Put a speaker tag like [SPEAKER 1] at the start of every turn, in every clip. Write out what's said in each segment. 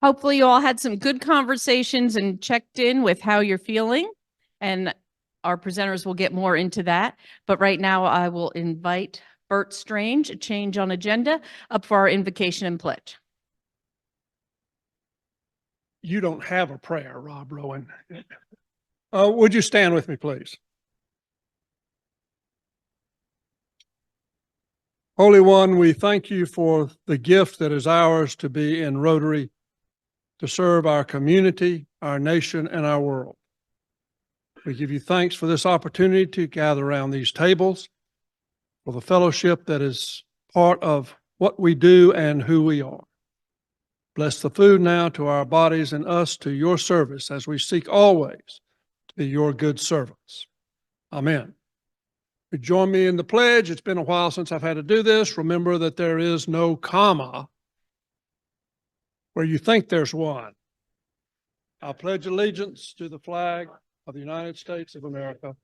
[SPEAKER 1] Hopefully you all had some good conversations and checked in with how you're feeling, and our presenters will get more into that. But right now I will invite Bert Strange, a change on agenda, up for our invocation and pledge.
[SPEAKER 2] You don't have a prayer, Rob Rowan. Would you stand with me, please? Holy One, we thank you for the gift that is ours to be in Rotary, to serve our community, our nation, and our world. We give you thanks for this opportunity to gather around these tables, for the fellowship that is part of what we do and who we are. Bless the food now to our bodies and us to your service as we seek always to be your good servants. Amen. You join me in the pledge. It's been a while since I've had to do this. Remember that there is no comma where you think there's one. I pledge allegiance to the flag of the United States of America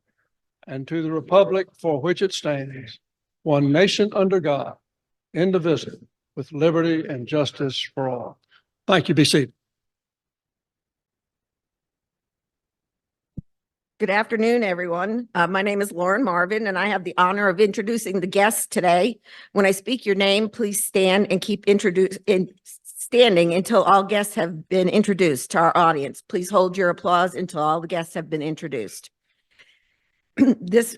[SPEAKER 2] and to the republic for which it stands, one nation under God, indivisible, with liberty and justice for all. Thank you. Be seated.
[SPEAKER 3] Good afternoon, everyone. My name is Lauren Marvin, and I have the honor of introducing the guests today. When I speak your name, please stand and keep standing until all guests have been introduced to our audience. Please hold your applause until all the guests have been introduced. This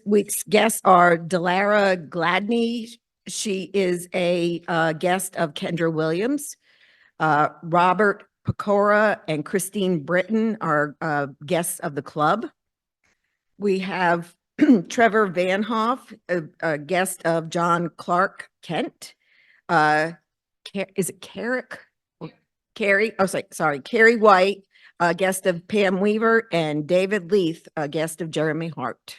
[SPEAKER 3] week's guests are Delara Gladney. She is a guest of Kendra Williams. Robert Pecora and Christine Britton are guests of the club. We have Trevor Van Hoff, a guest of John Clark Kent. Is it Carrick? Carrie? Oh, sorry. Carrie White, a guest of Pam Weaver, and David Leith, a guest of Jeremy Hart.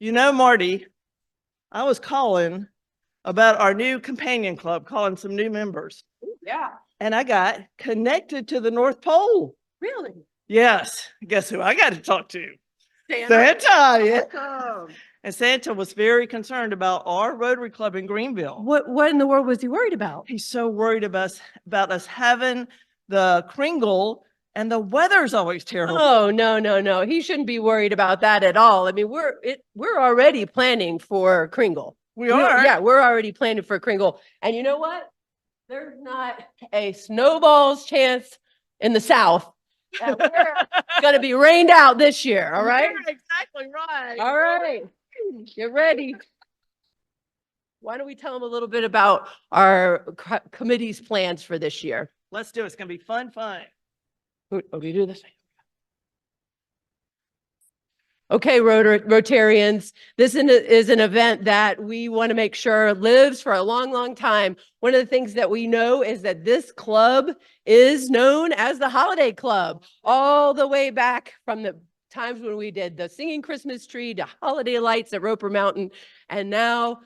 [SPEAKER 4] You know, Marty, I was calling about our new companion club, calling some new members.
[SPEAKER 1] Yeah.
[SPEAKER 4] And I got connected to the North Pole.
[SPEAKER 1] Really?
[SPEAKER 4] Yes. Guess who I got to talk to?
[SPEAKER 1] Santa.
[SPEAKER 4] Santa. Yeah. And Santa was very concerned about our Rotary Club in Greenville.
[SPEAKER 1] What in the world was he worried about?
[SPEAKER 4] He's so worried about us having the Kringle, and the weather's always terrible.
[SPEAKER 5] Oh, no. He shouldn't be worried about that at all. I mean, we're already planning for Kringle.
[SPEAKER 4] We are?
[SPEAKER 5] Yeah, we're already planning for Kringle. And you know what? There's not a snowball's chance in the South. And we're going to be rained out this year. All right?
[SPEAKER 4] You're exactly right.
[SPEAKER 5] All right. Get ready. Why don't we tell them a little bit about our committee's plans for this year?
[SPEAKER 4] Let's do it. It's going to be fun.
[SPEAKER 5] Oh, do you do this? Okay, Rotarians, this is an event that we want to make sure lives for a long, long time. One of the things that we know is that this club is known as the Holiday Club, all the way back from the times when we did the singing Christmas tree to holiday lights at Roper Mountain, and now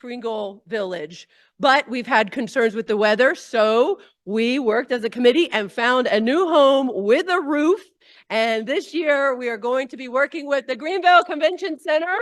[SPEAKER 5] Kringle Village. But we've had concerns with the weather, so we worked as a committee and found a new home with a roof. And this year we are going to be working with the Greenville Convention Center.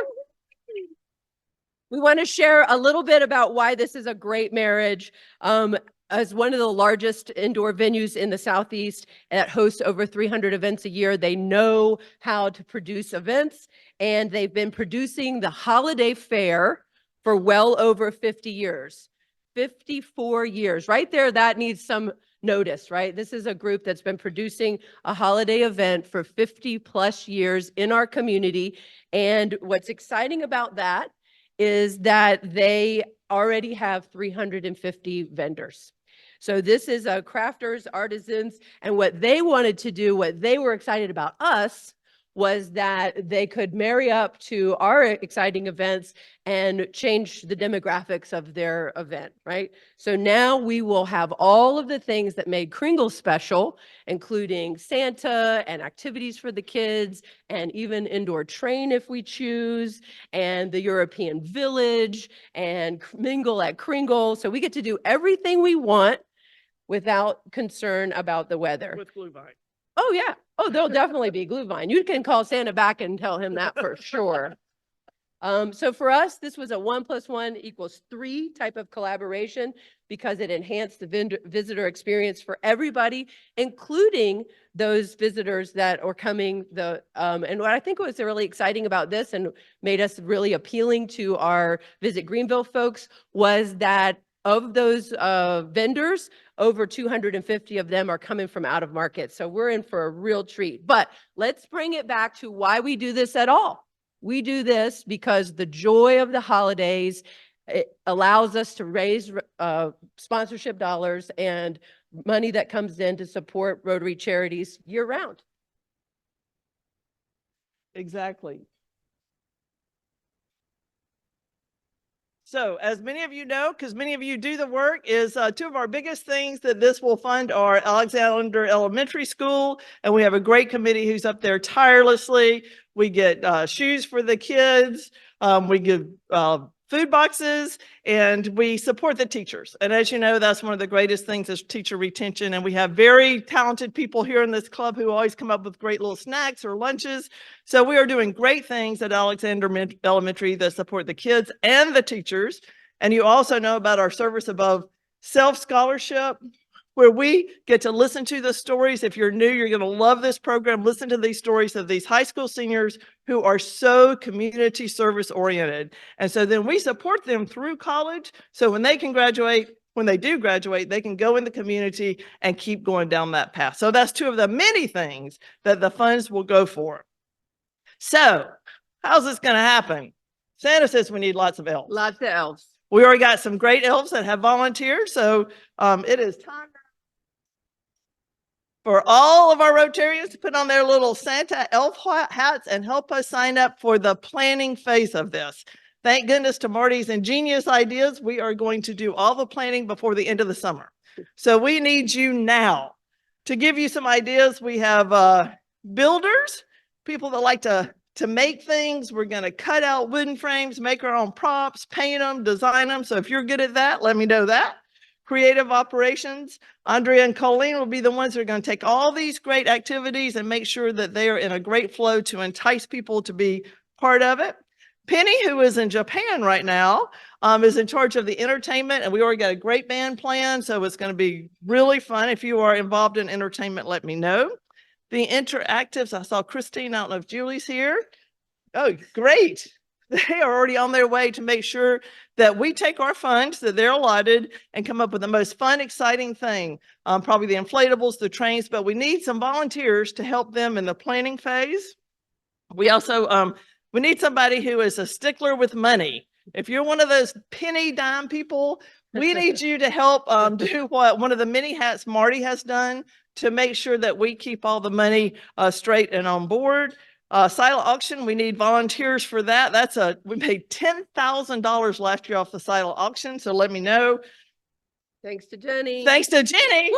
[SPEAKER 5] We want to share a little bit about why this is a great marriage. As one of the largest indoor venues in the Southeast that hosts over 300 events a year, they know how to produce events, and they've been producing the holiday fair for well over 50 years. 54 years. Right there, that needs some notice, right? This is a group that's been producing a holiday event for 50 plus years in our community. And what's exciting about that is that they already have 350 vendors. So this is crafters, artisans, and what they wanted to do, what they were excited about us, was that they could marry up to our exciting events and change the demographics of their event, right? So now we will have all of the things that made Kringle special, including Santa and activities for the kids, and even indoor train if we choose, and the European Village, and mingle at Kringle. So we get to do everything we want without concern about the weather.
[SPEAKER 4] With Glühwein.
[SPEAKER 5] Oh, yeah. Oh, there'll definitely be Glühwein. You can call Santa back and tell him that for sure. So for us, this was a 1+1=3 type of collaboration because it enhanced the visitor experience for everybody, including those visitors that are coming. And what I think was really exciting about this and made us really appealing to our Visit Greenville folks was that of those vendors, over 250 of them are coming from out of market. So we're in for a real treat. But let's bring it back to why we do this at all. We do this because the joy of the holidays, it allows us to raise sponsorship dollars and money that comes in to support Rotary charities year round.
[SPEAKER 4] Exactly. So as many of you know, because many of you do the work, is two of our biggest things that this will fund are Alexander Elementary School, and we have a great committee who's up there tirelessly. We get shoes for the kids, we give food boxes, and we support the teachers. And as you know, that's one of the greatest things is teacher retention. And we have very talented people here in this club who always come up with great little snacks or lunches. So we are doing great things at Alexander Elementary that support the kids and the teachers. And you also know about our Service Above Self Scholarship, where we get to listen to the stories. If you're new, you're going to love this program. Listen to these stories of these high school seniors who are so community service oriented. And so then we support them through college. So when they can graduate, when they do graduate, they can go in the community and keep going down that path. So that's two of the many things that the funds will go for. So how's this going to happen? Santa says we need lots of elves.
[SPEAKER 5] Lots of elves.
[SPEAKER 4] We already got some great elves that have volunteered. So it is time for all of our Rotarians to put on their little Santa elf hats and help us sign up for the planning phase of this. Thank goodness to Marty's ingenious ideas. We are going to do all the planning before the end of the summer. So we need you now. To give you some ideas, we have builders, people that like to make things. We're going to cut out wooden frames, make our own props, paint them, design them. So if you're good at that, let me know that. Creative operations, Andrea and Colleen will be the ones that are going to take all these great activities and make sure that they are in a great flow to entice people to be part of it. Penny, who is in Japan right now, is in charge of the entertainment, and we already got a great band plan, so it's going to be really fun. If you are involved in entertainment, let me know. The interactives, I saw Christine, I don't know if Julie's here. Oh, great. They are already on their way to make sure that we take our funds that they're allotted and come up with the most fun, exciting thing. Probably the inflatables, the trains, but we need some volunteers to help them in the planning phase. We also, we need somebody who is a stickler with money. If you're one of those penny dime people, we need you to help do what one of the many hats Marty has done to make sure that we keep all the money straight and on board. Silent auction, we need volunteers for that. We paid $10,000 last year off the silent auction, so let me know.
[SPEAKER 5] Thanks to Jenny.
[SPEAKER 4] Thanks to Jenny.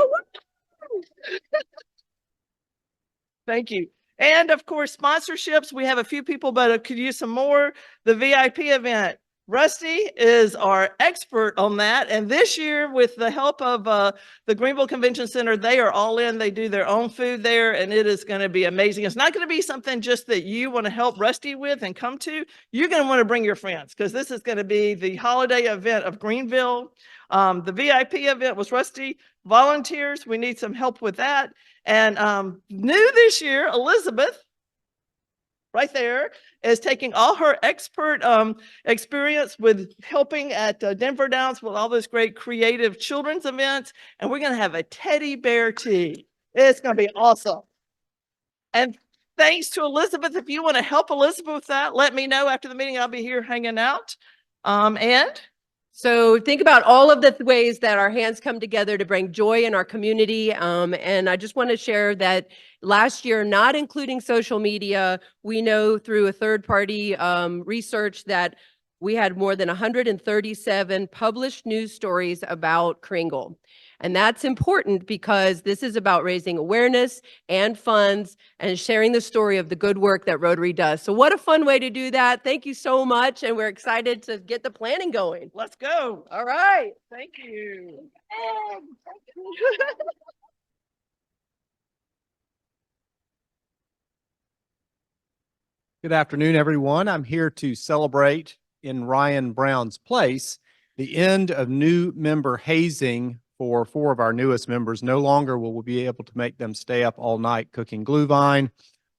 [SPEAKER 4] Thank you. And of course, sponsorships. We have a few people, but I could use some more. The VIP event. Rusty is our expert on that. And this year, with the help of the Greenville Convention Center, they are all in. They do their own food there, and it is going to be amazing. It's not going to be something just that you want to help Rusty with and come to. You're going to want to bring your friends because this is going to be the holiday event of Greenville. The VIP event was Rusty. Volunteers, we need some help with that. And new this year, Elizabeth, right there, is taking all her expert experience with helping at Denver Downs with all those great creative children's events. And we're going to have a teddy bear tea. It's going to be awesome. And thanks to Elizabeth. If you want to help Elizabeth with that, let me know after the meeting. I'll be here hanging out.
[SPEAKER 5] So think about all of the ways that our hands come together to bring joy in our community. And I just want to share that last year, not including social media, we know through a third-party research that we had more than 137 published news stories about Kringle. And that's important because this is about raising awareness and funds and sharing the story of the good work that Rotary does. So what a fun way to do that. Thank you so much. And we're excited to get the planning going.
[SPEAKER 4] Let's go.
[SPEAKER 5] All right.
[SPEAKER 4] Thank you.
[SPEAKER 6] Good afternoon, everyone. I'm here to celebrate in Ryan Brown's place the end of new member hazing for 4 of our newest members. No longer will we be able to make them stay up all night cooking glühwein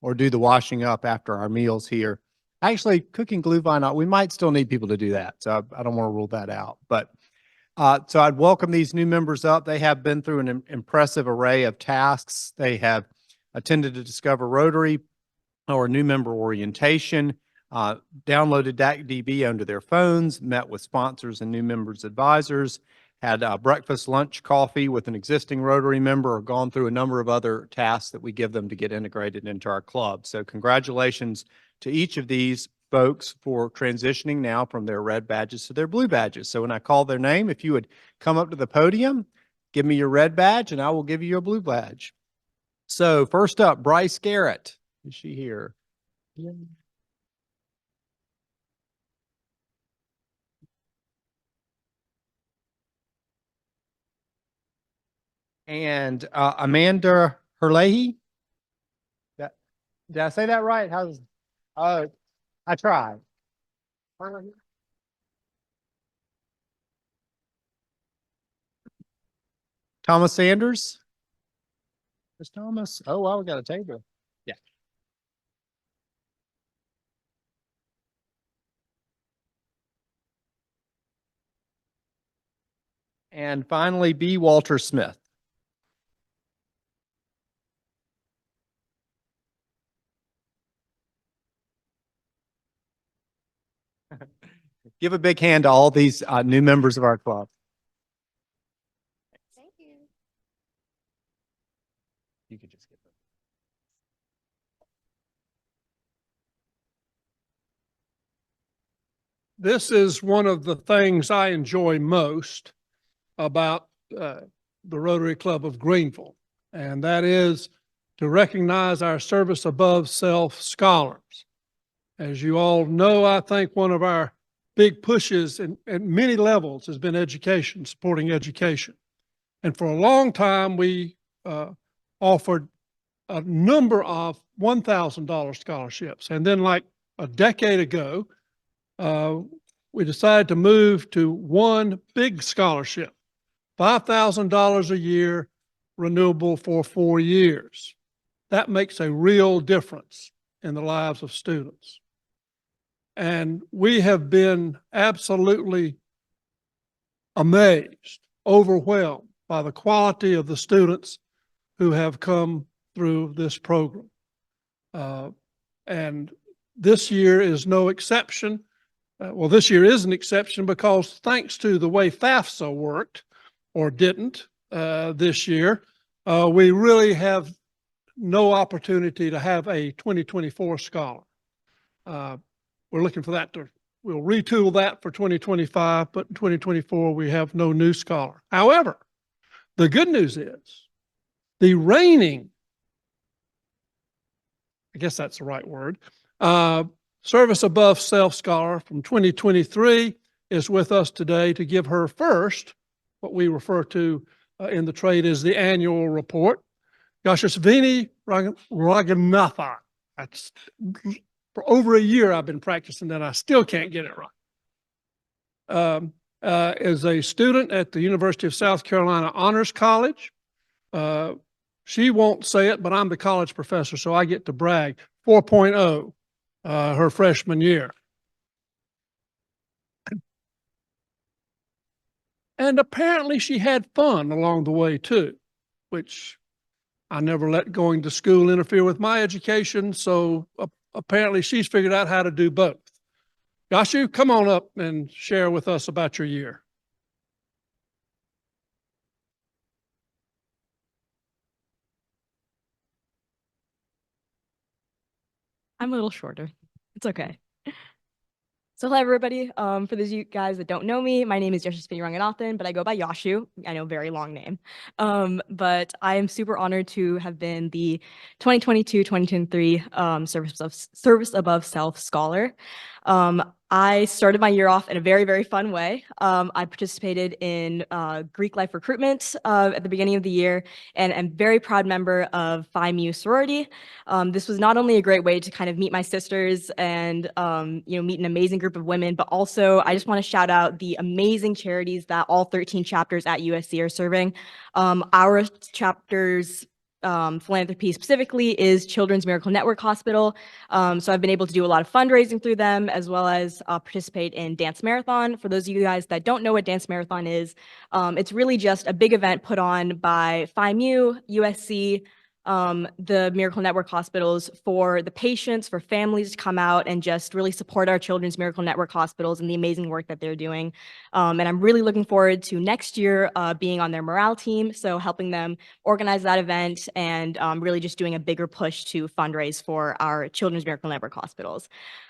[SPEAKER 6] or do the washing up after our meals here. Actually, cooking glühwein, we might still need people to do that, so I don't want to rule that out. But so I'd welcome these new members up. They have been through an impressive array of tasks. They have attended to Discover Rotary or new member orientation, downloaded DAC-DB onto their phones, met with sponsors and new members advisors, had breakfast, lunch, coffee with an existing Rotary member, or gone through a number of other tasks that we give them to get integrated into our club. So congratulations to each of these folks for transitioning now from their red badges to their blue badges. So when I call their name, if you would come up to the podium, give me your red badge, and I will give you your blue badge. So first up, Bryce Garrett. Is she here? Yeah. And Amanda Herlehy. Did I say that right? How's? Oh, I tried. Thomas Sanders. Miss Thomas. Oh, well, we got a table. Yeah. And finally, B. Walter Smith. Give a big hand to all these new members of our club.
[SPEAKER 3] Thank you.
[SPEAKER 6] You could just get them.
[SPEAKER 2] This is one of the things I enjoy most about the Rotary Club of Greenville, and that is to recognize our service above self scholars. As you all know, I think one of our big pushes at many levels has been education, supporting education. And for a long time, we offered a number of $1,000 scholarships. And then like a decade ago, we decided to move to one big scholarship, $5,000 a year, renewable for 4 years. That makes a real difference in the lives of students. And we have been absolutely amazed, overwhelmed by the quality of the students who have come through this program. And this year is no exception. Well, this year is an exception because thanks to the way FAFSA worked, or didn't this year, we really have no opportunity to have a 2024 scholar. We're looking for that we'll retool that for 2025, but in 2024, we have no new scholar. However, the good news is the reigning, I guess that's the right word, Service Above Self Scholar from 2023 is with us today to give her first, what we refer to in the trade as the annual report. Yashasvini Raghunathan. That's for over a year I've been practicing that. I still can't get it right. As a student at the University of South Carolina Honors College, she won't say it, but I'm the college professor, so I get to brag. 4.0 her freshman year. And apparently she had fun along the way too, which I never let going to school interfere with my education. So apparently she's figured out how to do both. Yashu, come on up and share with us about your year.
[SPEAKER 7] I'm a little shorter. It's okay. So hello, everybody. For those of you guys that don't know me, my name is Yashasvini Raghunathan, but I go by Yashu. I know, very long name. But I am super honored to have been the 2022-2023 Service Above Self Scholar. I started my year off in a very, very fun way. I participated in Greek life recruitment at the beginning of the year, and I'm a very proud member of Phi Mu sorority. This was not only a great way to kind of meet my sisters and meet an amazing group of women, but also I just want to shout out the amazing charities that all 13 chapters at USC are serving. Our chapter's philanthropy specifically is Children's Miracle Network Hospital. So I've been able to do a lot of fundraising through them, as well as participate in Dance Marathon. For those of you guys that don't know what Dance Marathon is, it's really just a big event put on by Phi Mu, USC, the Miracle Network hospitals, for the patients, for families to come out and just really support our Children's Miracle Network hospitals and the amazing work that they're doing. And I'm really looking forward to next year being on their morale team, so helping them organize that event and really just doing a bigger push to fundraise for our Children's Miracle Network hospitals.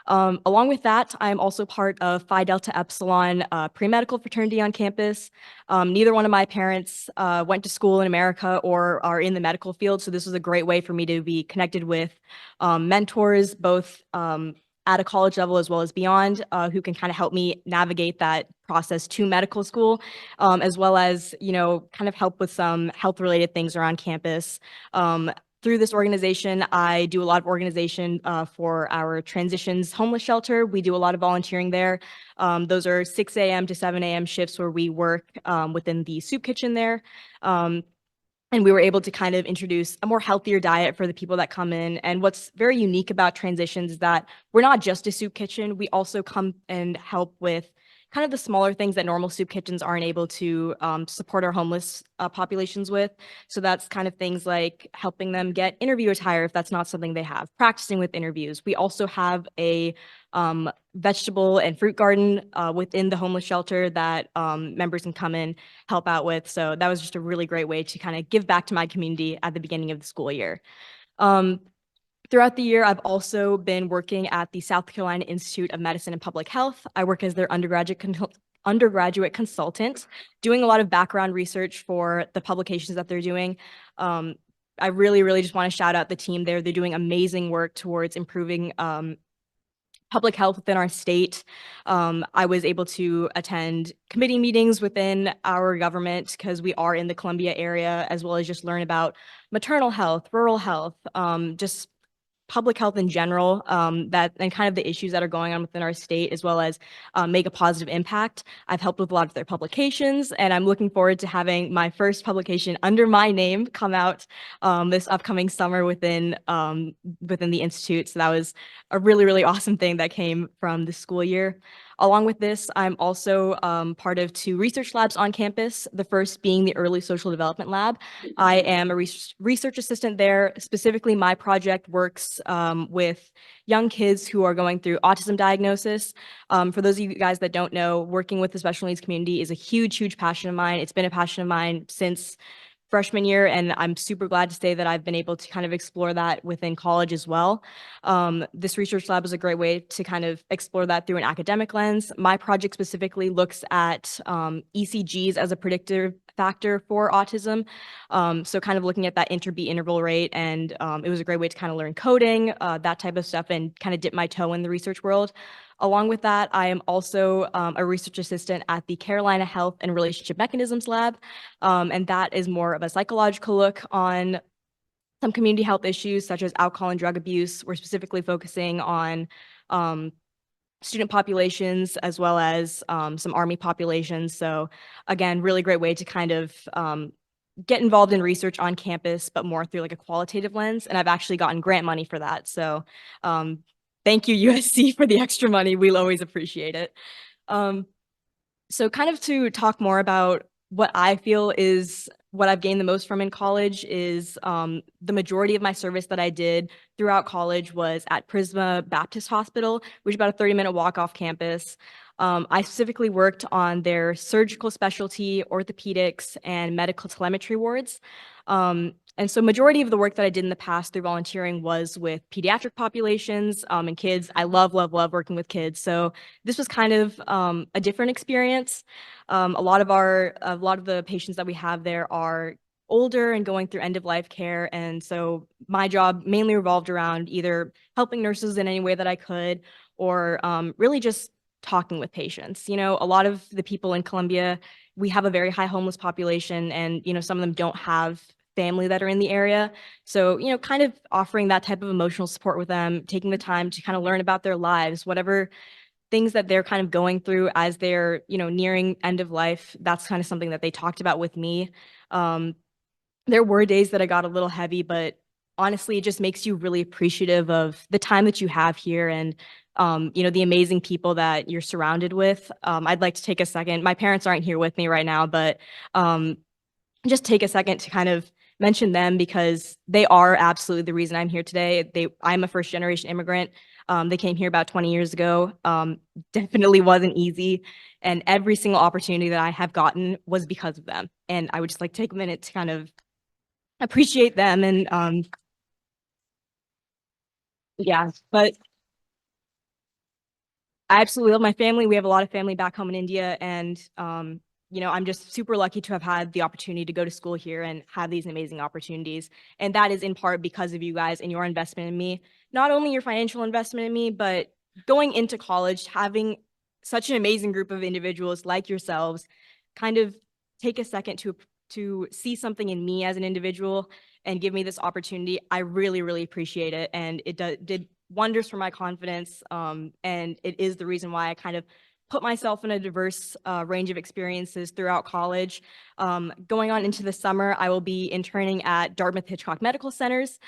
[SPEAKER 7] Along with that, I'm also part of Phi Delta Epsilon pre-medical fraternity on campus. Neither one of my parents went to school in America or are in the medical field, so this was a great way for me to be connected with mentors, both at a college level as well as beyond, who can kind of help me navigate that process to medical school, as well as, kind of help with some health-related things around campus. Through this organization, I do a lot of organization for our transitions homeless shelter. We do a lot of volunteering there. Those are 6 a.m. to 7 a.m. shifts where we work within the soup kitchen there. And we were able to kind of introduce a more healthier diet for the people that come in. And what's very unique about transitions is that we're not just a soup kitchen. We also come and help with kind of the smaller things that normal soup kitchens aren't able to support our homeless populations with. So that's kind of things like helping them get interview attire if that's not something they have, practicing with interviews. We also have a vegetable and fruit garden within the homeless shelter that members can come in, help out with. So that was just a really great way to kind of give back to my community at the beginning of the school year. Throughout the year, I've also been working at the South Carolina Institute of Medicine and Public Health. I work as their undergraduate consultant, doing a lot of background research for the publications that they're doing. I really, really just want to shout out the team there. They're doing amazing work towards improving public health within our state. I was able to attend committee meetings within our government because we are in the Columbia area, as well as just learn about maternal health, rural health, just public health in general, that and kind of the issues that are going on within our state, as well as make a positive impact. I've helped with a lot of their publications, and I'm looking forward to having my first publication under my name come out this upcoming summer within the Institute. So that was a really, really awesome thing that came from the school year. Along with this, I'm also part of 2 research labs on campus, the first being the Early Social Development Lab. I am a research assistant there. Specifically, my project works with young kids who are going through autism diagnosis. For those of you guys that don't know, working with the special needs community is a huge, huge passion of mine. It's been a passion of mine since freshman year, and I'm super glad to say that I've been able to kind of explore that within college as well. This research lab is a great way to kind of explore that through an academic lens. My project specifically looks at ECGs as a predictive factor for autism. So kind of looking at that interbeat interval rate, and it was a great way to kind of learn coding, that type of stuff, and kind of dip my toe in the research world. Along with that, I am also a research assistant at the Carolina Health and Relationship Mechanisms Lab, and that is more of a psychological look on some community health issues such as alcohol and drug abuse. We're specifically focusing on student populations as well as some Army populations. So again, really great way to kind of get involved in research on campus, but more through like a qualitative lens. And I've actually gotten grant money for that. So thank you, USC, for the extra money. We'll always appreciate it. So kind of to talk more about what I feel is what I've gained the most from in college is the majority of my service that I did throughout college was at Prisma Baptist Hospital, which is about a 30-minute walk off campus. I specifically worked on their surgical specialty, orthopedics, and medical telemetry wards. And so majority of the work that I did in the past through volunteering was with pediatric populations and kids. I love, love, love working with kids. So this was kind of a different experience. A lot of the patients that we have there are older and going through end-of-life care. And so my job mainly revolved around either helping nurses in any way that I could, or really just talking with patients. You know, a lot of the people in Columbia, we have a very high homeless population, and, you know, some of them don't have family that are in the area. So, you know, kind of offering that type of emotional support with them, taking the time to kind of learn about their lives, whatever things that they're kind of going through as they're, you know, nearing end of life. That's kind of something that they talked about with me. There were days that I got a little heavy, but honestly, it just makes you really appreciative of the time that you have here, and you know, the amazing people that you're surrounded with. I'd like to take a second. My parents aren't here with me right now, but just take a second to kind of mention them, because they are absolutely the reason I'm here today. I'm a first generation immigrant. They came here about 20 years ago. Definitely wasn't easy. And every single opportunity that I have gotten was because of them. And I would just like to take a minute to kind of appreciate them. And yeah, but I absolutely love my family. We have a lot of family back home in India, and you know, I'm just super lucky to have had the opportunity to go to school here and have these amazing opportunities. And that is in part because of you guys and your investment in me. Not only your financial investment in me, but going into college, having such an amazing group of individuals like yourselves kind of take a second to see something in me as an individual and give me this opportunity. I really, really appreciate it. And it did wonders for my confidence. And it is the reason why I kind of put myself in a diverse range of experiences throughout college. Going on into the summer, I will be interning at Dartmouth Hitchcock Medical Centers,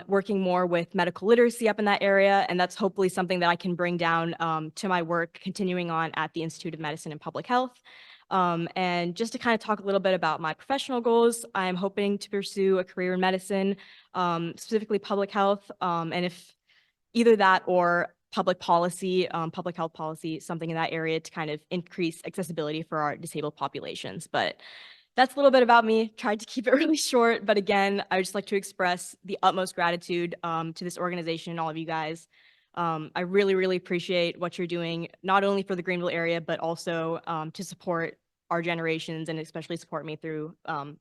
[SPEAKER 7] working more with medical literacy up in that area. And that's hopefully something that I can bring down to my work continuing on at the Institute of Medicine and Public Health. And just to kind of talk a little bit about my professional goals, I'm hoping to pursue a career in medicine, specifically public health. And if either that or public policy, public health policy, something in that area to kind of increase accessibility for our disabled populations. But that's a little bit about me. Tried to keep it really short, but again, I would just like to express the utmost gratitude to this organization and all of you guys. I really, really appreciate what you're doing, not only for the Greenville area, but also to support our generations and especially support me through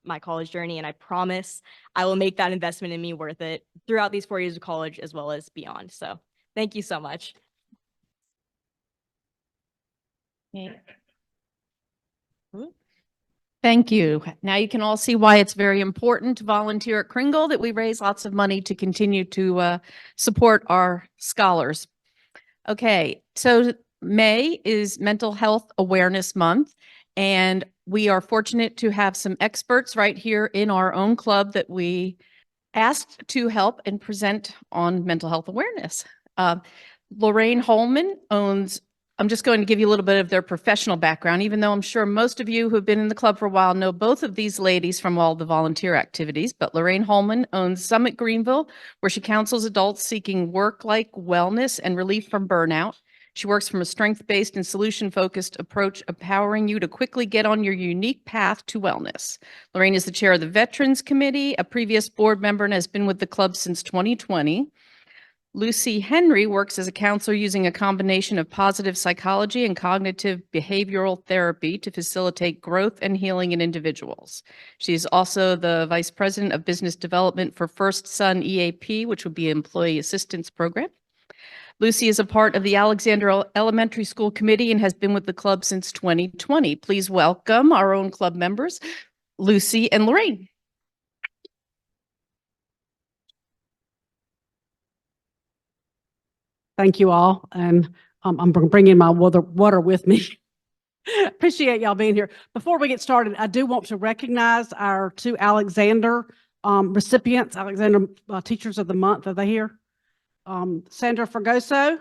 [SPEAKER 7] my college journey. And I promise I will make that investment in me worth it throughout these 4 years of college as well as beyond. So thank you so much.
[SPEAKER 1] Thank you. Now you can all see why it's very important to volunteer at Kringle, that we raise lots of money to continue to support our scholars. Okay, so May is Mental Health Awareness Month, and we are fortunate to have some experts right here in our own club that we asked to help and present on mental health awareness. Lorraine Holeman owns, I'm just going to give you a little bit of their professional background, even though I'm sure most of you who have been in the club for a while know both of these ladies from all the volunteer activities. But Lorraine Holeman owns Summit Greenville, where she counsels adults seeking work-like wellness and relief from burnout. She works from a strength-based and solution-focused approach, empowering you to quickly get on your unique path to wellness. Lorraine is the chair of the Veterans Committee, a previous board member, and has been with the club since 2020. Lucy Henry works as a counselor using a combination of positive psychology and cognitive behavioral therapy to facilitate growth and healing in individuals. She is also the vice president of business development for First Son EAP, which would be Employee Assistance Program. Lucy is a part of the Alexander Elementary School Committee and has been with the club since 2020. Please welcome our own club members, Lucy and Lorraine.
[SPEAKER 8] Thank you all. And I'm bringing my water with me. Appreciate y'all being here. Before we get started, I do want to recognize our two Alexander recipients, Alexander Teachers of the Month. Are they here? Sandra Fragoso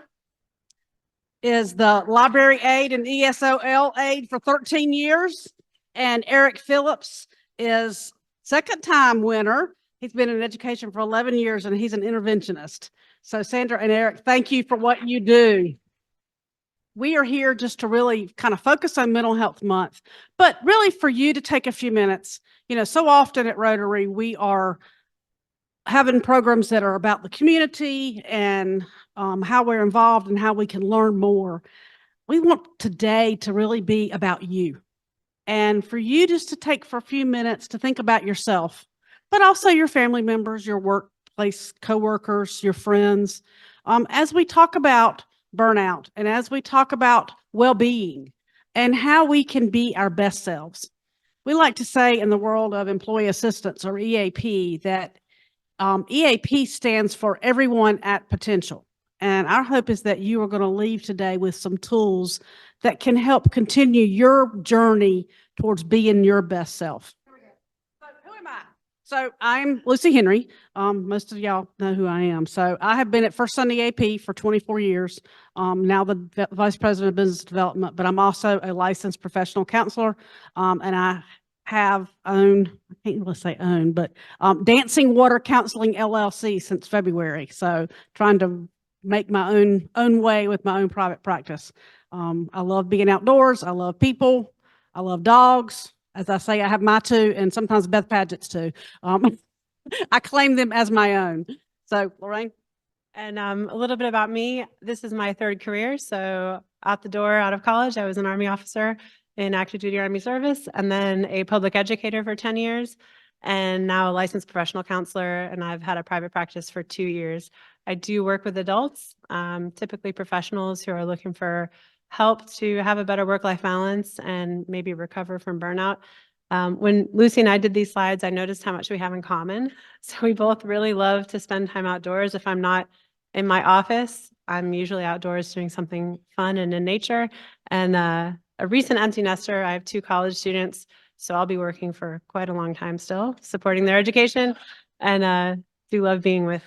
[SPEAKER 8] is the library aide and ESOL aide for 13 years. And Eric Phillips is second time winner. He's been in education for 11 years and he's an interventionist. So Sandra and Eric, thank you for what you do. We are here just to really kind of focus on Mental Health Month, but really for you to take a few minutes. You know, so often at Rotary, we are having programs that are about the community and how we're involved and how we can learn more. We want today to really be about you and for you just to take for a few minutes to think about yourself, but also your family members, your workplace coworkers, your friends. As we talk about burnout and as we talk about well-being and how we can be our best selves. We like to say in the world of employee assistance or EAP that EAP stands for everyone at potential. And our hope is that you are going to leave today with some tools that can help continue your journey towards being your best self. So who am I? So I'm Lucy Henry. Most of y'all know who I am. So I have been at First Sun EAP for 24 years. Now the Vice President of Business Development, but I'm also a licensed professional counselor. And I have owned, I can't really say own, but Dancing Water Counseling LLC since February. So trying to make my own way with my own private practice. I love being outdoors. I love people. I love dogs. As I say, I have my two, and sometimes Beth Paget's too. I claim them as my own. So, Lorraine?
[SPEAKER 9] And a little bit about me. This is my third career. So out the door, out of college, I was an Army officer in active duty Army service, and then a public educator for 10 years, and now a licensed professional counselor, and I've had a private practice for 2 years. I do work with adults, typically professionals who are looking for help to have a better work-life balance and maybe recover from burnout. When Lucy and I did these slides, I noticed how much we have in common. So we both really love to spend time outdoors. If I'm not in my office, I'm usually outdoors doing something fun and in nature. And a recent empty nester, I have 2 college students, so I'll be working for quite a long time still, supporting their education, and do love being with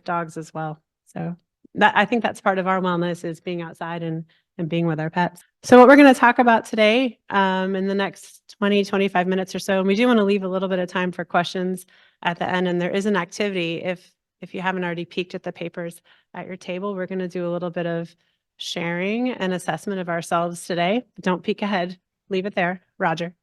[SPEAKER 9] dogs as well. So I think that's part of our wellness, is being outside and being with our pets. So what we're going to talk about today in the next 20-25 minutes or so, and we do want to leave a little bit of time for questions at the end, and there is an activity. If you haven't already peeked at the papers at your table, we're going to do a little bit of sharing and assessment of ourselves today. Don't peek ahead. Leave it there. Roger.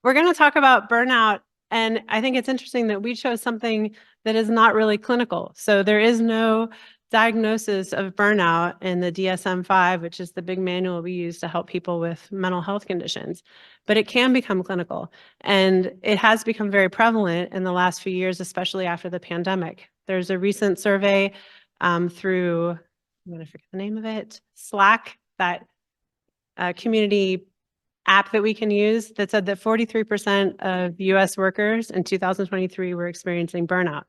[SPEAKER 9] We're going to talk about burnout, and I think it's interesting that we chose something that is not really clinical. So there is no diagnosis of burnout in the DSM-5, which is the big manual we use to help people with mental health conditions, but it can become clinical, and it has become very prevalent in the last few years, especially after the pandemic. There's a recent survey through, I'm going to forget the name of it, Slack, that community app that we can use, that said that 43% of US workers in 2023 were experiencing burnout.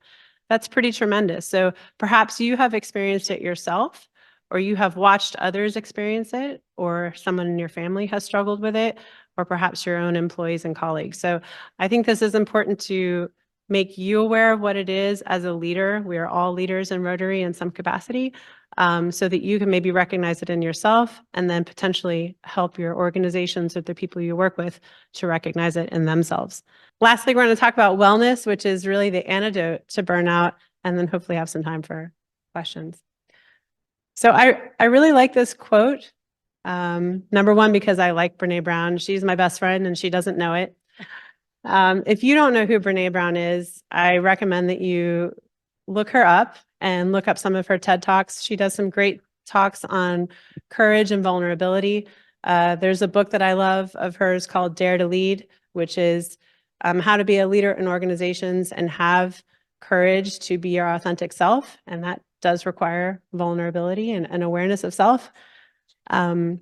[SPEAKER 9] That's pretty tremendous. So perhaps you have experienced it yourself, or you have watched others experience it, or someone in your family has struggled with it, or perhaps your own employees and colleagues. So I think this is important to make you aware of what it is as a leader. We are all leaders in Rotary in some capacity, so that you can maybe recognize it in yourself and then potentially help your organizations or the people you work with to recognize it in themselves. Lastly, we're going to talk about wellness, which is really the antidote to burnout, and then hopefully have some time for questions. So I really like this quote. Number one, because I like Brene Brown. She's my best friend and she doesn't know it. If you don't know who Brene Brown is, I recommend that you look her up and look up some of her TED Talks. She does some great talks on courage and vulnerability. There's a book that I love of hers called Dare to Lead, which is how to be a leader in organizations and have courage to be your authentic self. And that does require vulnerability and awareness of self. And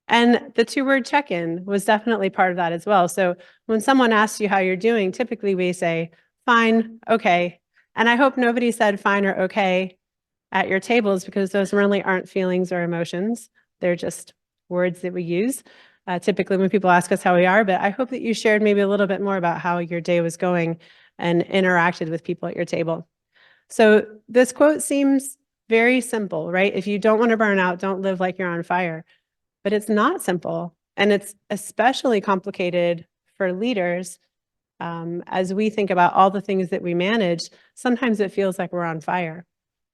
[SPEAKER 9] the 2-word check-in was definitely part of that as well. So when someone asks you how you're doing, typically we say, fine, okay. And I hope nobody said fine or okay at your tables, because those really aren't feelings or emotions. They're just words that we use typically when people ask us how we are. But I hope that you shared maybe a little bit more about how your day was going and interacted with people at your table. So this quote seems very simple, right? If you don't want to burn out, don't live like you're on fire. But it's not simple. And it's especially complicated for leaders. As we think about all the things that we manage, sometimes it feels like we're on fire.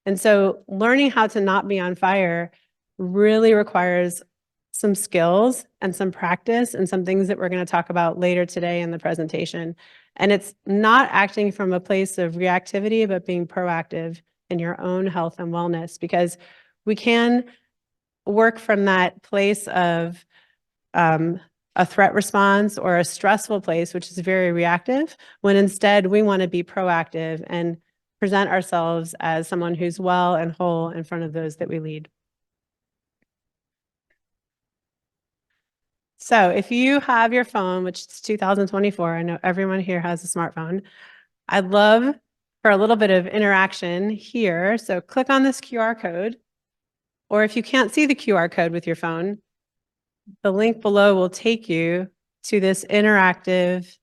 [SPEAKER 9] And so learning how to not be on fire really requires some skills and some practice and some things that we're going to talk about later today in the presentation. And it's not acting from a place of reactivity, but being proactive in your own health and wellness, because we can work from that place of a threat response or a stressful place, which is very reactive, when instead we want to be proactive and present ourselves as someone who's well and whole in front of those that we lead. So if you have your phone, which is 2024, I know everyone here has a smartphone, I'd love for a little bit of interaction here. So click on this QR code, or if you can't see the QR code with your phone, the link below will take you to this interactive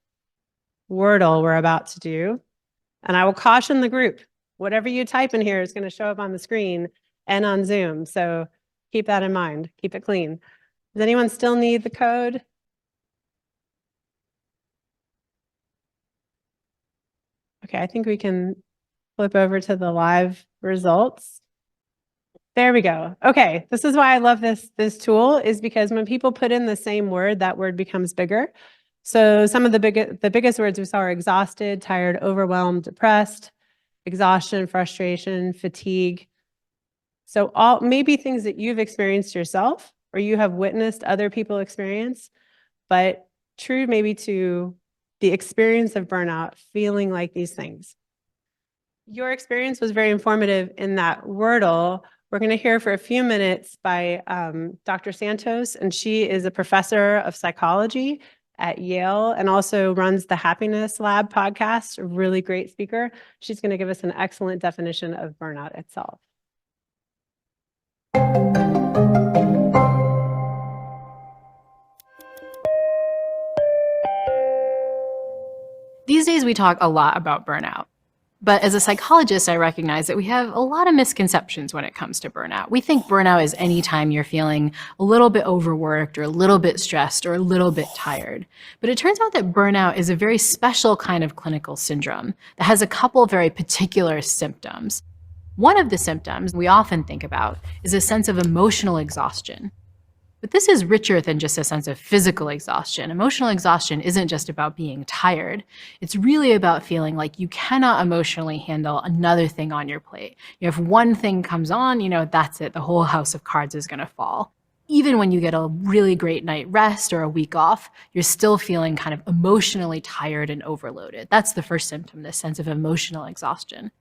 [SPEAKER 9] Wordle we're about to do. And I will caution the group, whatever you type in here is going to show up on the screen and on Zoom. So keep that in mind, keep it clean. Does anyone still need the code? Okay, I think we can flip over to the live results. There we go. Okay, this is why I love this tool, is because when people put in the same word, that word becomes bigger. So some of the biggest words we saw are exhausted, tired, overwhelmed, depressed, exhaustion, frustration, fatigue. So all maybe things that you've experienced yourself or you have witnessed other people experience, but true maybe to the experience of burnout, feeling like these things. Your experience was very informative in that Wordle. We're going to hear for a few minutes by Dr. Santos, and she is a professor of psychology at Yale and also runs the Happiness Lab podcast, a really great speaker. She's going to give us an excellent definition of burnout itself.
[SPEAKER 10] These days, we talk a lot about burnout. But as a psychologist, I recognize that we have a lot of misconceptions when it comes to burnout. We think burnout is any time you're feeling a little bit overworked or a little bit stressed or a little bit tired. But it turns out that burnout is a very special kind of clinical syndrome that has a couple very particular symptoms. One of the symptoms we often think about is a sense of emotional exhaustion. But this is richer than just a sense of physical exhaustion. Emotional exhaustion isn't just about being tired. It's really about feeling like you cannot emotionally handle another thing on your plate. If one thing comes on, that's it. The whole house of cards is going to fall. Even when you get a really great night rest or a week off, you're still feeling kind of emotionally tired and overloaded. That's the first symptom, this sense of emotional exhaustion.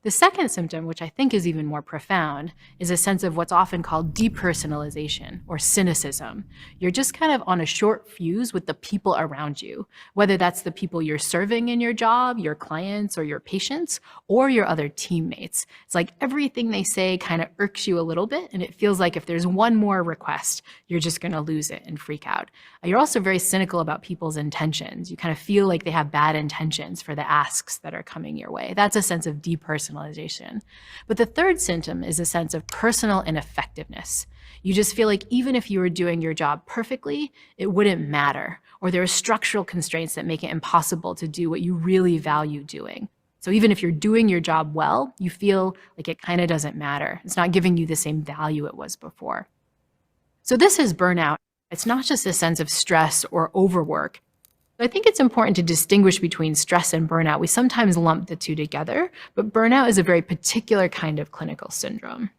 [SPEAKER 10] The second symptom, which I think is even more profound, is a sense of what's often called depersonalization or cynicism. You're just kind of on a short fuse with the people around you, whether that's the people you're serving in your job, your clients or your patients, or your other teammates. It's like everything they say kind of irks you a little bit, and it feels like if there's one more request, you're just going to lose it and freak out. You're also very cynical about people's intentions. You kind of feel like they have bad intentions for the asks that are coming your way. That's a sense of depersonalization. But the third symptom is a sense of personal ineffectiveness. You just feel like even if you were doing your job perfectly, it wouldn't matter, or there are structural constraints that make it impossible to do what you really value doing. So even if you're doing your job well, you feel like it kind of doesn't matter. It's not giving you the same value it was before. So this is burnout. It's not just a sense of stress or overwork. I think it's important to distinguish between stress and burnout. We sometimes lump the two together, but burnout is a very particular kind of clinical syndrome.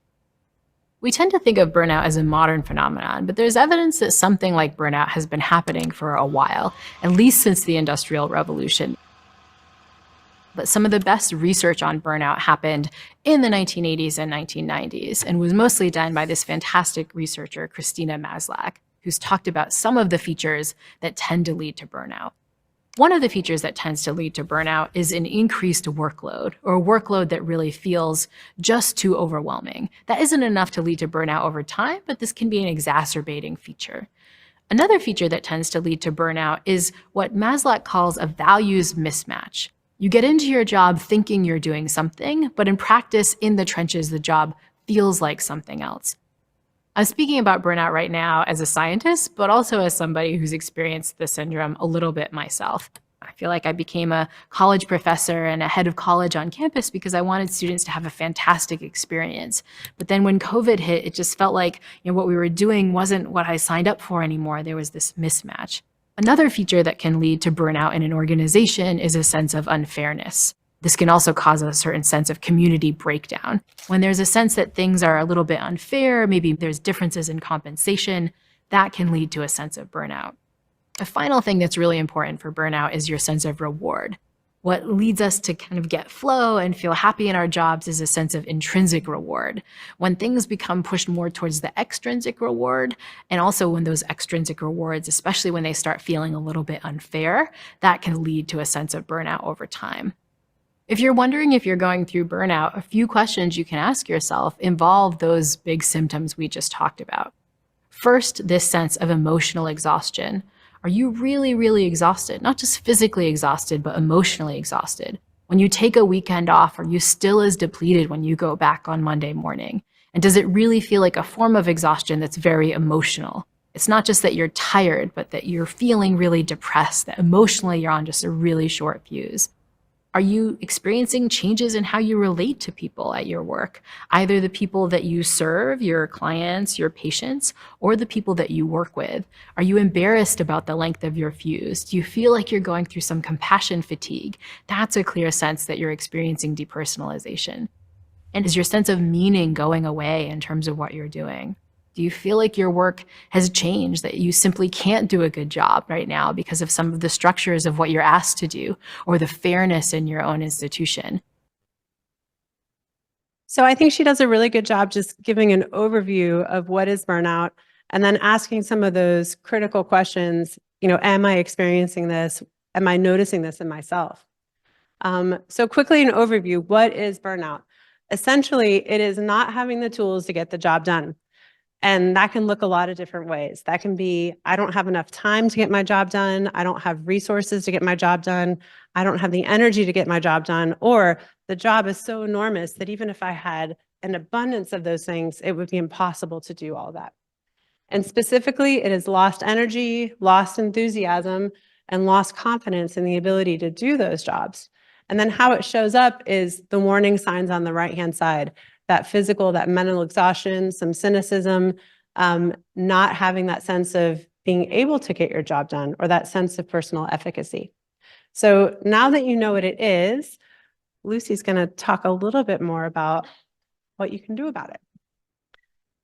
[SPEAKER 10] We tend to think of burnout as a modern phenomenon, but there's evidence that something like burnout has been happening for a while, at least since the Industrial Revolution. But some of the best research on burnout happened in the 1980s and 1990s and was mostly done by this fantastic researcher, Christina Maslach, who's talked about some of the features that tend to lead to burnout. One of the features that tends to lead to burnout is an increased workload, or a workload that really feels just too overwhelming. That isn't enough to lead to burnout over time, but this can be an exacerbating feature. Another feature that tends to lead to burnout is what Maslach calls a values mismatch. You get into your job thinking you're doing something, but in practice, in the trenches, the job feels like something else. I'm speaking about burnout right now as a scientist, but also as somebody who's experienced the syndrome a little bit myself. I feel like I became a college professor and a head of college on campus because I wanted students to have a fantastic experience. But then when COVID hit, it just felt like what we were doing wasn't what I signed up for anymore. There was this mismatch. Another feature that can lead to burnout in an organization is a sense of unfairness. This can also cause a certain sense of community breakdown. When there's a sense that things are a little bit unfair, maybe there's differences in compensation, that can lead to a sense of burnout. A final thing that's really important for burnout is your sense of reward. What leads us to kind of get flow and feel happy in our jobs is a sense of intrinsic reward. When things become pushed more towards the extrinsic reward, and also when those extrinsic rewards, especially when they start feeling a little bit unfair, that can lead to a sense of burnout over time. If you're wondering if you're going through burnout, a few questions you can ask yourself involve those big symptoms we just talked about. First, this sense of emotional exhaustion. Are you really, really exhausted? Not just physically exhausted, but emotionally exhausted. When you take a weekend off, are you still as depleted when you go back on Monday morning? And does it really feel like a form of exhaustion that's very emotional? It's not just that you're tired, but that you're feeling really depressed, that emotionally you're on just a really short fuse. Are you experiencing changes in how you relate to people at your work? Either the people that you serve, your clients, your patients, or the people that you work with? Are you embarrassed about the length of your fuse? Do you feel like you're going through some compassion fatigue? That's a clear sense that you're experiencing depersonalization. And is your sense of meaning going away in terms of what you're doing? Do you feel like your work has changed, that you simply can't do a good job right now because of some of the structures of what you're asked to do or the fairness in your own institution?
[SPEAKER 9] So I think she does a really good job just giving an overview of what is burnout and then asking some of those critical questions. Am I experiencing this? Am I noticing this in myself? So quickly, an overview, what is burnout? Essentially, it is not having the tools to get the job done. And that can look a lot of different ways. That can be, I don't have enough time to get my job done. I don't have resources to get my job done. I don't have the energy to get my job done. Or the job is so enormous that even if I had an abundance of those things, it would be impossible to do all that. And specifically, it is lost energy, lost enthusiasm, and lost confidence in the ability to do those jobs. And then how it shows up is the warning signs on the right-hand side. That physical, that mental exhaustion, some cynicism, not having that sense of being able to get your job done, or that sense of personal efficacy. So now that you know what it is, Lucy's going to talk a little bit more about what you can do about it.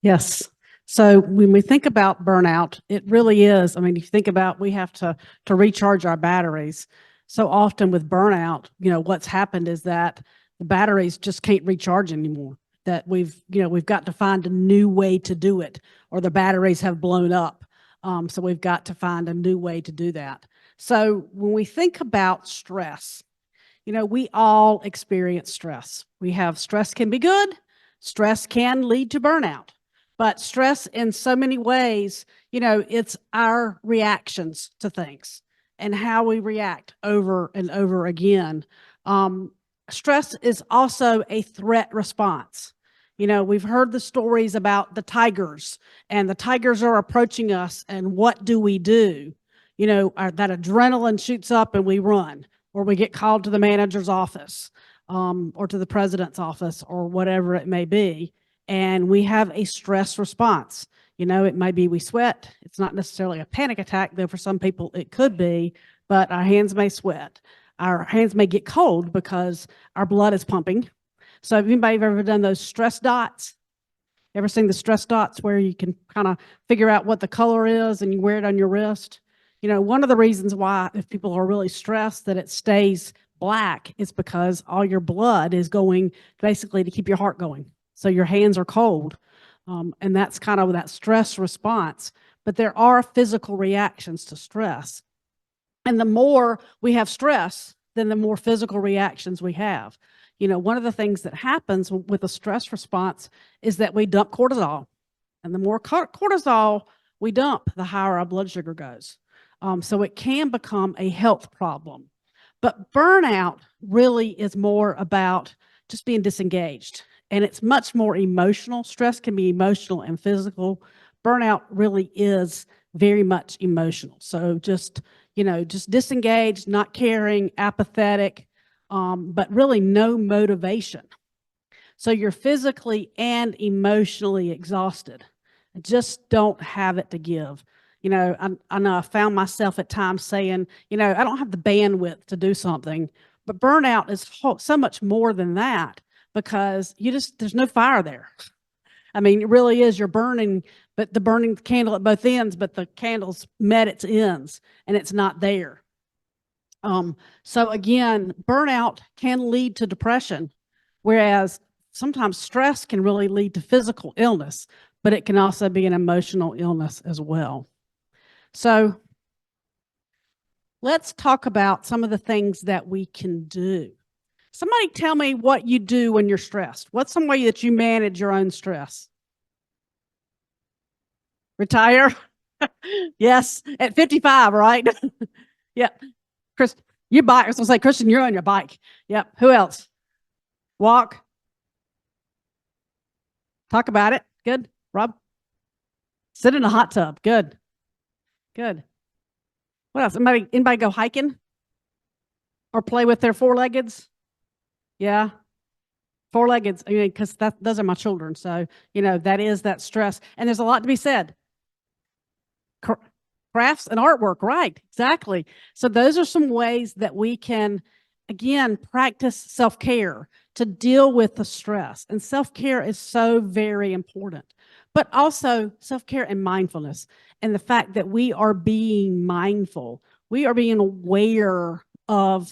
[SPEAKER 8] Yes. So when we think about burnout, it really is, if you think about, we have to recharge our batteries. So often with burnout, what's happened is that the batteries just can't recharge anymore. That we've got to find a new way to do it, or the batteries have blown up. So we've got to find a new way to do that. So when we think about stress, we all experience stress. We have stress can be good. Stress can lead to burnout. But stress in so many ways, it's our reactions to things and how we react over and over again. Stress is also a threat response. We've heard the stories about the tigers, and the tigers are approaching us, and what do? That adrenaline shoots up and we run, or we get called to the manager's office, or to the president's office, or whatever it may be, and we have a stress response. It may be we sweat. It's not necessarily a panic attack, though for some people it could be, but our hands may sweat. Our hands may get cold because our blood is pumping. So have anybody ever done those stress dots? Ever seen the stress dots where you can kind of figure out what the color is and you wear it on your wrist? One of the reasons why, if people are really stressed, that it stays black is because all your blood is going basically to keep your heart going. So your hands are cold. And that's kind of that stress response. But there are physical reactions to stress. And the more we have stress, then the more physical reactions we have. One of the things that happens with a stress response is that we dump cortisol. And the more cortisol we dump, the higher our blood sugar goes. So it can become a health problem. But burnout really is more about just being disengaged. And it's much more emotional. Stress can be emotional and physical. Burnout really is very much emotional. So just disengaged, not caring, apathetic, but really no motivation. So you're physically and emotionally exhausted. Just don't have it to give. I know I found myself at times saying, I don't have the bandwidth to do something, but burnout is so much more than that, because there's no fire there. It really is, you're burning, but the burning candle at both ends, but the candle's met its ends and it's not there. So again, burnout can lead to depression, whereas sometimes stress can really lead to physical illness, but it can also be an emotional illness as well. So let's talk about some of the things that we can do. Somebody tell me what you do when you're stressed. What's some way that you manage your own stress? Retire? Yes, at 55, right? Yep. Chris, you bike. I was going to say, Christian, you're on your bike. Yep. Who else? Walk. Talk about it. Good. Rob? Sit in a hot tub. Good. Good. What else? Anybody go hiking? Or play with their four-leggeds? Yeah. Four-leggeds. I mean, because those are my children. So, that is that stress. And there's a lot to be said. Crafts and artwork, right? Exactly. So those are some ways that we can, again, practice self-care to deal with the stress. And self-care is so very important, but also self-care and mindfulness, and the fact that we are being mindful. We are being aware of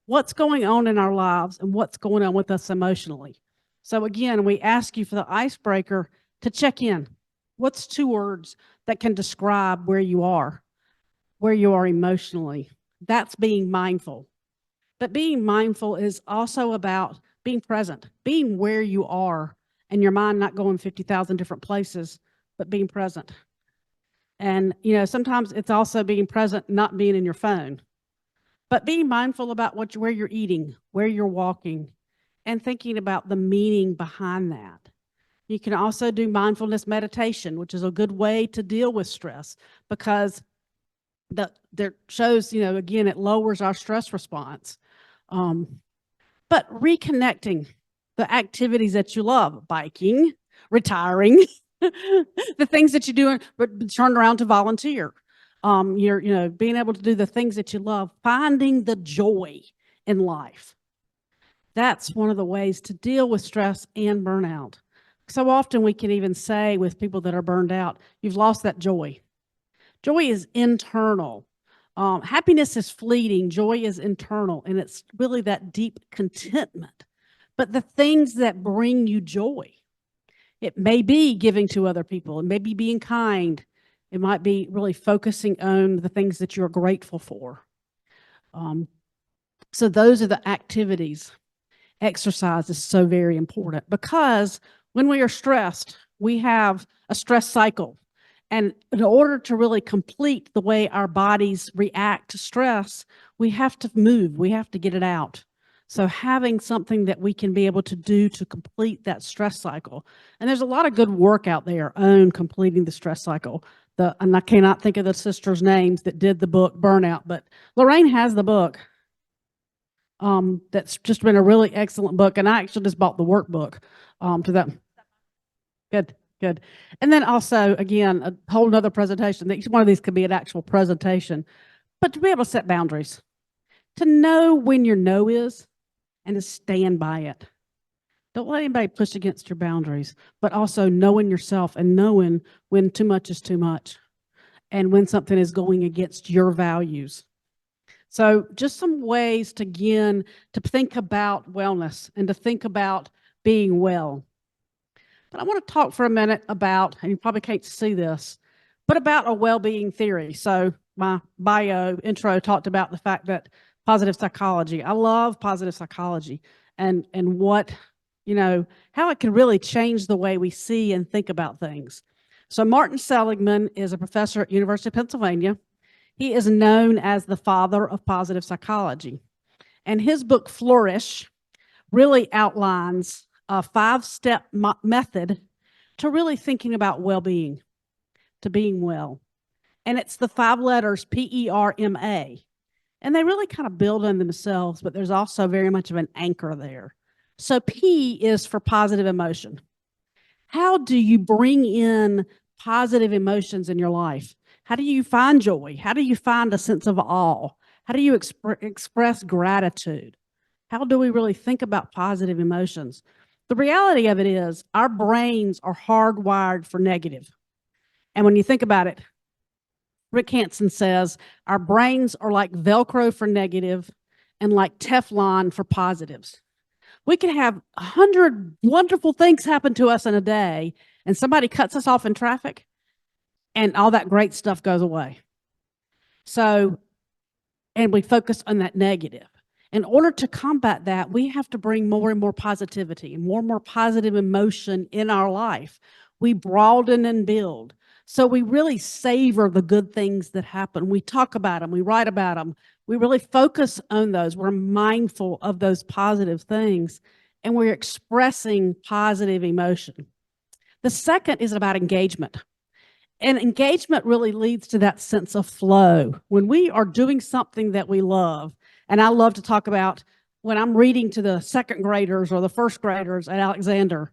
[SPEAKER 8] what's going on in our lives and what's going on with us emotionally. So again, we ask you for the icebreaker to check in. What's 2 words that can describe where you are emotionally? That's being mindful. But being mindful is also about being present, being where you are, and your mind not going 50,000 different places, but being present. And, sometimes it's also being present, not being in your phone, but being mindful about where you're eating, where you're walking, and thinking about the meaning behind that. You can also do mindfulness meditation, which is a good way to deal with stress, because that shows, again, it lowers our stress response. But reconnecting the activities that you love, biking, retiring, the things that you do, but turn around to volunteer. You're, being able to do the things that you love, finding the joy in life. That's one of the ways to deal with stress and burnout. So often we can even say with people that are burned out, you've lost that joy. Joy is internal. Happiness is fleeting. Joy is internal. And it's really that deep contentment. But the things that bring you joy, it may be giving to other people. It may be being kind. It might be really focusing on the things that you're grateful for. So those are the activities. Exercise is so very important, because when we are stressed, we have a stress cycle. And in order to really complete the way our bodies react to stress, we have to move, we have to get it out. So having something that we can be able to do to complete that stress cycle. And there's a lot of good work out there on completing the stress cycle. And I cannot think of the sisters' names that did the book Burnout, but Lorraine has the book. That's just been a really excellent book. And I actually just bought the workbook to that. Good. And then also, again, a whole nother presentation. Each one of these could be an actual presentation, but to be able to set boundaries, to know when your no is, and to stand by it. Don't let anybody push against your boundaries, but also knowing yourself and knowing when too much is too much and when something is going against your values. So just some ways to, again, to think about wellness and to think about being well. But I want to talk for a minute about, and you probably can't see this, but about a well-being theory. So my bio intro talked about the fact that positive psychology, I love positive psychology and what, how it can really change the way we see and think about things. So Martin Seligman is a professor at University of Pennsylvania. He is known as the father of positive psychology. And his book, Flourish, really outlines a 5-step method to really thinking about well-being, to being well. And it's the 5 letters PERMA. And they really kind of build on themselves, but there's also very much of an anchor there. So P is for positive emotion. How do you bring in positive emotions in your life? How do you find joy? How do you find a sense of awe? How do you express gratitude? How do we really think about positive emotions? The reality of it is our brains are hardwired for negative. And when you think about it, Rick Hansen says, our brains are like Velcro for negative and like Teflon for positives. We can have 100 wonderful things happen to us in a day, and somebody cuts us off in traffic, and all that great stuff goes away. So, and we focus on that negative. In order to combat that, we have to bring more and more positivity and more positive emotion in our life. We broaden and build. So we really savor the good things that happen. We talk about them, we write about them. We really focus on those. We're mindful of those positive things, and we're expressing positive emotion. The second is about engagement. And engagement really leads to that sense of flow. When we are doing something that we love, and I love to talk about when I'm reading to the second graders or the first graders at Alexander,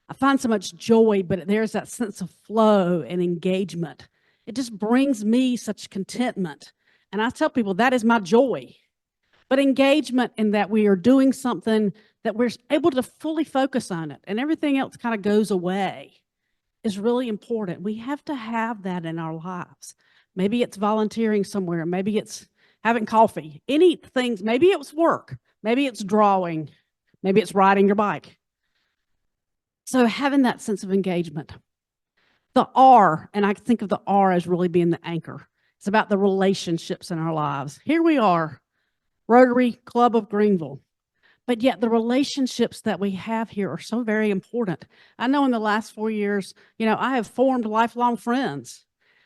[SPEAKER 8] I find so much joy, but there's that sense of flow and engagement. It just brings me such contentment. And I tell people that is my joy. But engagement in that we are doing something that we're able to fully focus on it and everything else kind of goes away is really important. We have to have that in our lives. Maybe it's volunteering somewhere. Maybe it's having coffee, any things. Maybe it's work. Maybe it's drawing. Maybe it's riding your bike. So having that sense of engagement. The R, and I think of the R as really being the anchor. It's about the relationships in our lives. Here we are, Rotary Club of Greenville. But yet the relationships that we have here are so very important. I know in the last 4 years, I have formed lifelong friends.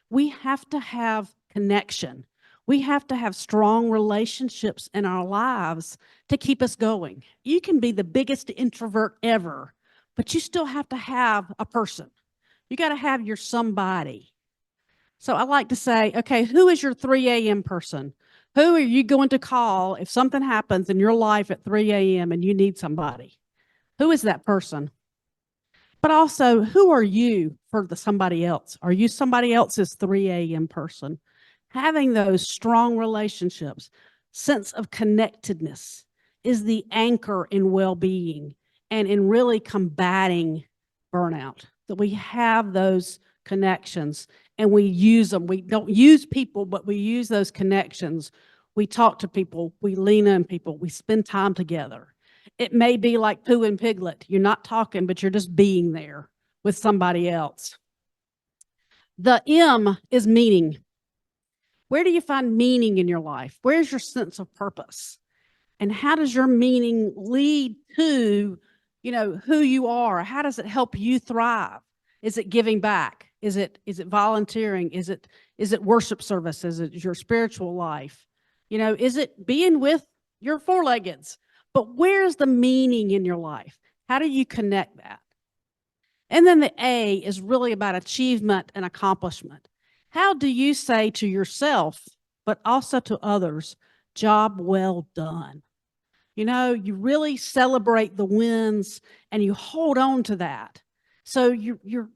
[SPEAKER 8] We have to have connection. We have to have strong relationships in our lives to keep us going. You can be the biggest introvert ever, but you still have to have a person. You got to have your somebody. So I like to say, okay, who is your 3 a.m. person? Who are you going to call if something happens in your life at 3 a.m. and you need somebody? Who is that person? But also, who are you for somebody else? Are you somebody else's 3 a.m. person? Having those strong relationships, sense of connectedness is the anchor in well-being and in really combating burnout, that we have those connections and we use them. We don't use people, but we use those connections. We talk to people, we lean on people, we spend time together. It may be like Pooh and Piglet. You're not talking, but you're just being there with somebody else. The M is meaning. Where do you find meaning in your life? Where's your sense of purpose? And how does your meaning lead to, who you are? How does it help you thrive? Is it giving back? Is it volunteering? Is it worship service? Is it your spiritual life? Is it being with your four-leggeds? But where's the meaning in your life? How do you connect that? And then the A is really about achievement and accomplishment. How do you say to yourself, but also to others, job well done? You really celebrate the wins and you hold on to that. So you're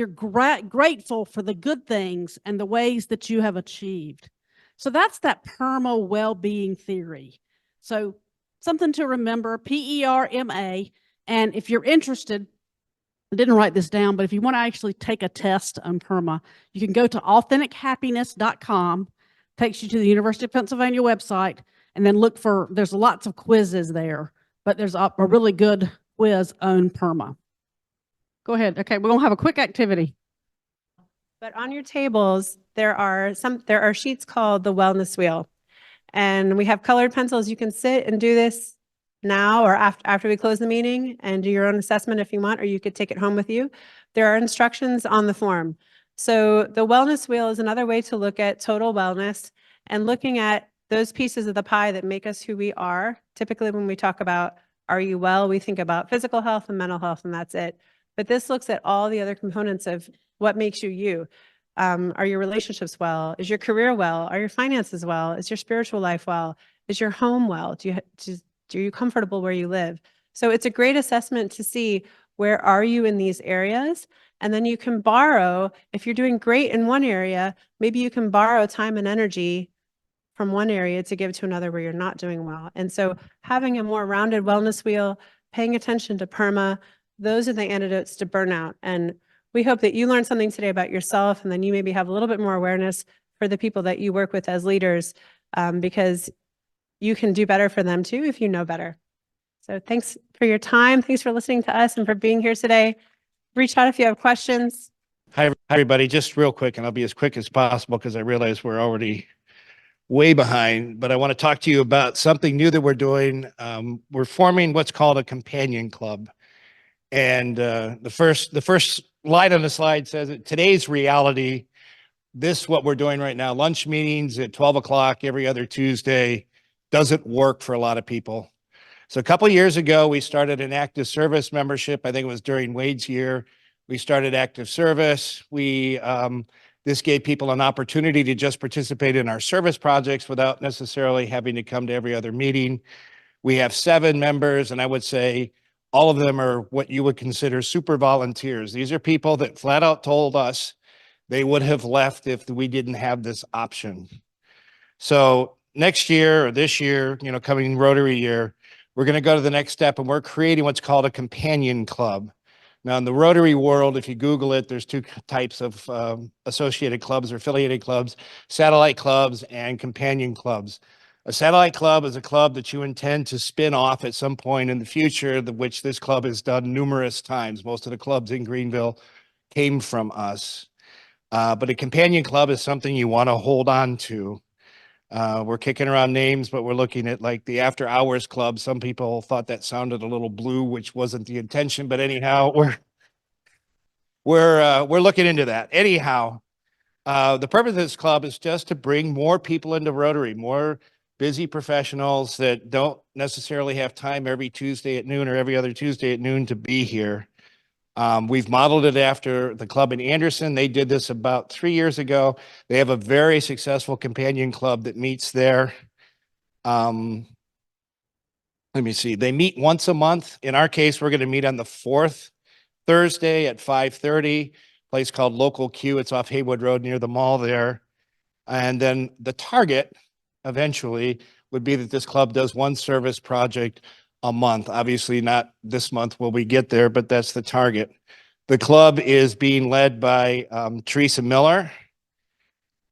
[SPEAKER 8] grateful for the good things and the ways that you have achieved. So that's that PERMA well-being theory. So something to remember, PERMA. And if you're interested, I didn't write this down, but if you want to actually take a test on PERMA, you can go to AuthenticHappiness.com, takes you to the University of Pennsylvania website, and then there's lots of quizzes there, but there's a really good quiz on PERMA. Go ahead. Okay, we're going to have a quick activity.
[SPEAKER 9] But on your tables, there are sheets called the wellness wheel. And we have colored pencils. You can sit and do this now or after we close the meeting and do your own assessment if you want, or you could take it home with you. There are instructions on the form. So the wellness wheel is another way to look at total wellness and looking at those pieces of the pie that make us who we are. Typically, when we talk about are you well, we think about physical health and mental health, and that's it. But this looks at all the other components of what makes you you. Are your relationships well? Is your career well? Are your finances well? Is your spiritual life well? Is your home well? Are you comfortable where you live? So it's a great assessment to see where are you in these areas. And then you can borrow, if you're doing great in one area, maybe you can borrow time and energy from one area to give to another where you're not doing well. And so having a more rounded wellness wheel, paying attention to PERMA, those are the antidotes to burnout. And We hope that you learned something today about yourself, and then you maybe have a little bit more awareness for the people that you work with as leaders, because you can do better for them too if you know better. So thanks for your time. Thanks for listening to us and for being here today. Reach out if you have questions.
[SPEAKER 11] Hi, everybody. Just real quick, and I'll be as quick as possible because I realize we're already way behind, but I want to talk to you about something new that we're doing. We're forming what's called a companion club. And the first line on the slide says that today's reality, what we're doing right now, lunch meetings at 12 o'clock every other Tuesday, doesn't work for a lot of people. So a couple of years ago, we started an active service membership. I think it was during Wade's year. We started active service. This gave people an opportunity to just participate in our service projects without necessarily having to come to every other meeting. We have 7 members, and I would say all of them are what you would consider super volunteers. These are people that flat out told us they would have left if we didn't have this option. So next year or this year, coming Rotary year, we're going to go to the next step, and we're creating what's called a companion club. Now, in the Rotary world, if you Google it, there's 2 types of associated clubs or affiliated clubs: satellite clubs and companion clubs. A satellite club is a club that you intend to spin off at some point in the future, which this club has done numerous times. Most of the clubs in Greenville came from us. But a companion club is something you want to hold on to. We're kicking around names, but we're looking at like the After Hours Club. Some people thought that sounded a little blue, which wasn't the intention, but anyhow, we're looking into that. Anyhow, the purpose of this club is just to bring more people into Rotary, more busy professionals that don't necessarily have time every Tuesday at noon or every other Tuesday at noon to be here. We've modeled it after the club in Anderson. They did this about 3 years ago. They have a very successful companion club that meets there. Let me see. They meet once a month. In our case, we're going to meet on the 4th Thursday at 5:30, place called Local Q. It's off Haywood Road near the mall there. And then the target eventually would be that this club does 1 service project a month. Obviously not this month will we get there, but that's the target. The club is being led by Teresa Miller,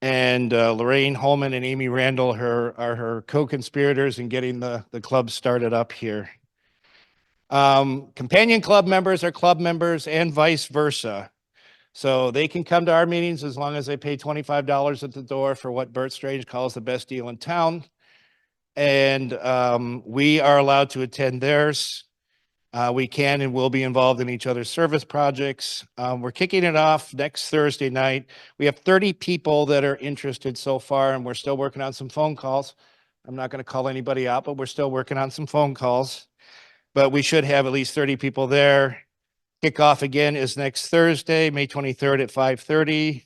[SPEAKER 11] and Lorraine, Holeman, and Amy Randall are her co-conspirators in getting the club started up here. Companion club members are club members and vice versa. So they can come to our meetings as long as they pay $25 at the door for what Bert Strange calls the best deal in town. And we are allowed to attend theirs. We can and will be involved in each other's service projects. We're kicking it off next Thursday night. We have 30 people that are interested so far, and we're still working on some phone calls. I'm not going to call anybody out, but we're still working on some phone calls. But we should have at least 30 people there. Kickoff again is next Thursday, May 23rd at 5:30.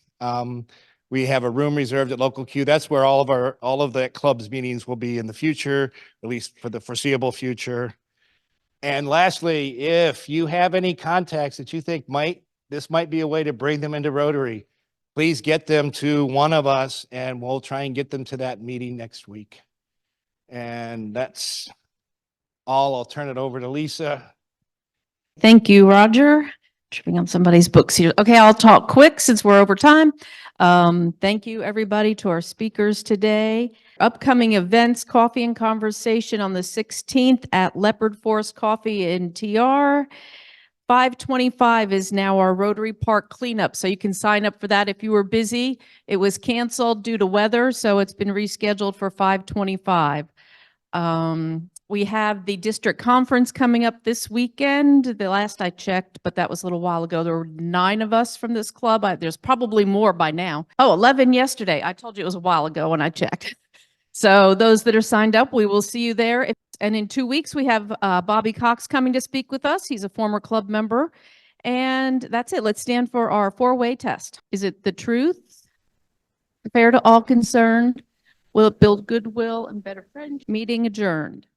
[SPEAKER 11] We have a room reserved at Local Q. That's where all of the club's meetings will be in the future, at least for the foreseeable future. And lastly, if you have any contacts that you think this might be a way to bring them into Rotary, please get them to one of us, and we'll try and get them to that meeting next week. And that's all. I'll turn it over to Lisa.
[SPEAKER 1] Thank you, Roger. Tripping on somebody's books here. Okay, I'll talk quick since we're over time. Thank you, everybody, to our speakers today. Upcoming events, coffee and conversation on the 16th at Leopard Forest Coffee in TR. 5:25 is now our Rotary Park cleanup, so you can sign up for that if you were busy. It was canceled due to weather, so it's been rescheduled for 5:25. We have the district conference coming up this weekend. The last I checked, but that was a little while ago, there were 9 of us from this club. There's probably more by now. Oh, 11 yesterday. I told you it was a while ago when I checked. So those that are signed up, we will see you there. And in 2 weeks, we have Bobby Cox coming to speak with us. He's a former club member. And that's it. Let's stand for our 4-way test. Is it the truth? Fair to all concerned? Will it build goodwill and better friendship? Meeting adjourned.